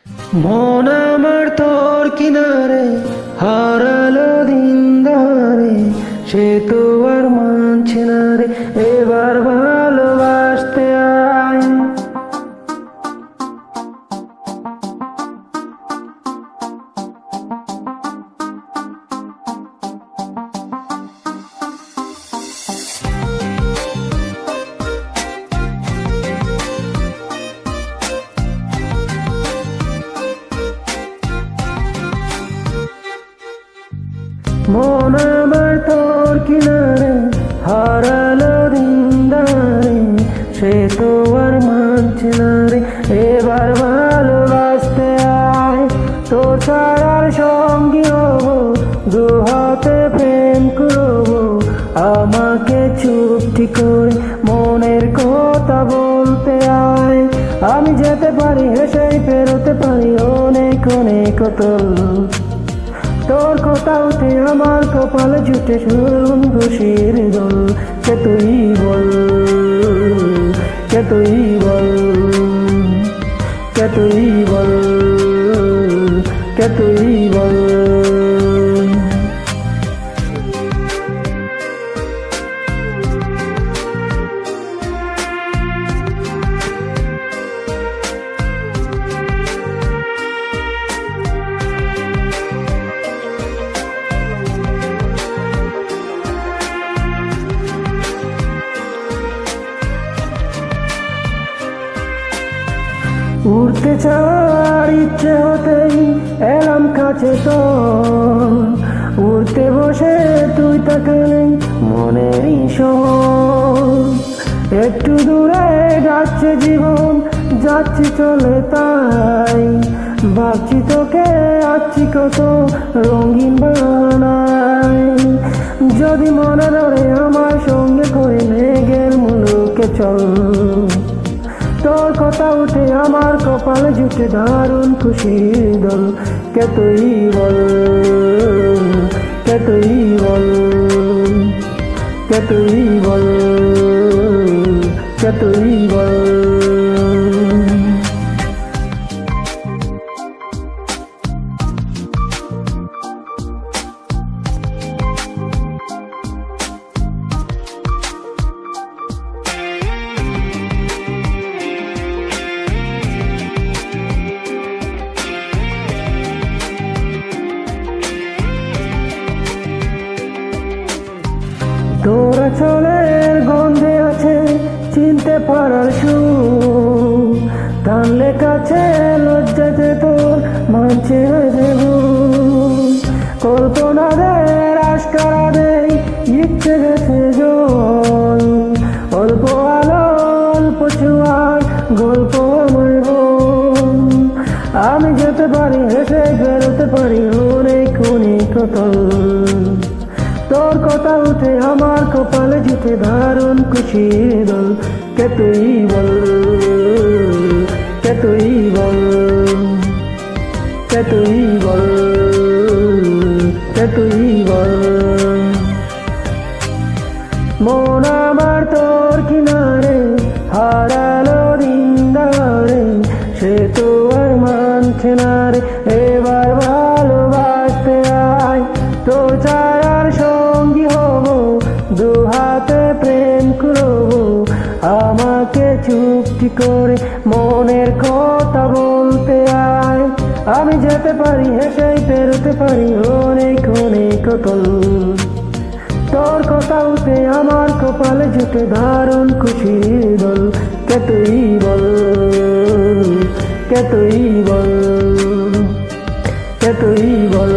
মন আমার তোর কিনারে হারালো দিন ধারে, সে তো আর মানছে না রে এবার ভালোবাসতে আয়। মন আমার তোর কিনারে হারালো দিন ধারে, সে তো আর মানছে না রে এবার ভালোবাসতে আয়। তোর ছাড়ার সঙ্গী হব, দু হাতে প্রেম করব, আমাকে চুপটি করে মনের কথা বলতে আয়। আমি যেতে পারি হেসেই পেরোতে পারি অনেক অনেক তল, তোর কথা উঠে আমার কপালে জুটে শুনুন খুশির দোল। কে তুই বল, কে তুই বল, কে তুই বল, কে তুই বল। উড়তে চাওয়ার ইচ্ছে হতেই এলাম কাছে তোর, উড়তে বসে তুই তাকালে মনেরই শহর। একটু দূরে যাচ্ছে জীবন, যাচ্ছি চলে তাই, ভাবছি তোকে আছি কত রঙিন বানাই। যদি মনে ধরে আমার সঙ্গে করে মেঘের মুলুকে চল, তোর কথা উঠে আমার কপালে জুটে দারুণ খুশির দোল। কে তুই বল, কে তুই বল, কে তুই বল, কে তুই বল। তোর চলের গন্ধে আছে চিনতে পারার সুর, টানলে কাছে লজ্জাতে তোর মানছে দেব। কল্পনাদের আশকারা দেয় ইচ্ছে গেছে জল, অল্প আলো অল্প ছোঁয়ার গল্প আমার বোন। আমি যেতে পারি হেসে বেরোতে পারি অনেক অনেক তল, তোর কথা উঠে আমার কপালে জুটে দারুণ খুশির দোল। কে তুই বল, কে তুই বল, কে তুই বল, কে তুই বল। মন আমার তোর কিনারে হারালো দিন ধারে, সে তো আর মানছে না রে এবার ভালোবাসতে আয়। তোর ছায়ার সঙ্গী হব, দু হাতে প্রেম করব, আমাকে চুপটি করে মনের কথা বলতে আয়। আমি যেতে পারি হেসেই পেরোতে পারি অনেক অনেক তল, তোর কথা উঠে আমার কপালে জুটে দারুণ খুশির দোল। কে তুই বল, কে তুই বল, কে তুই বল,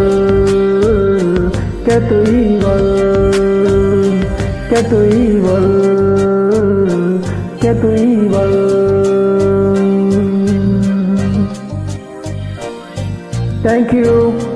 কে তুই বল, কে তুই বল, কে তুই বল। Thank you.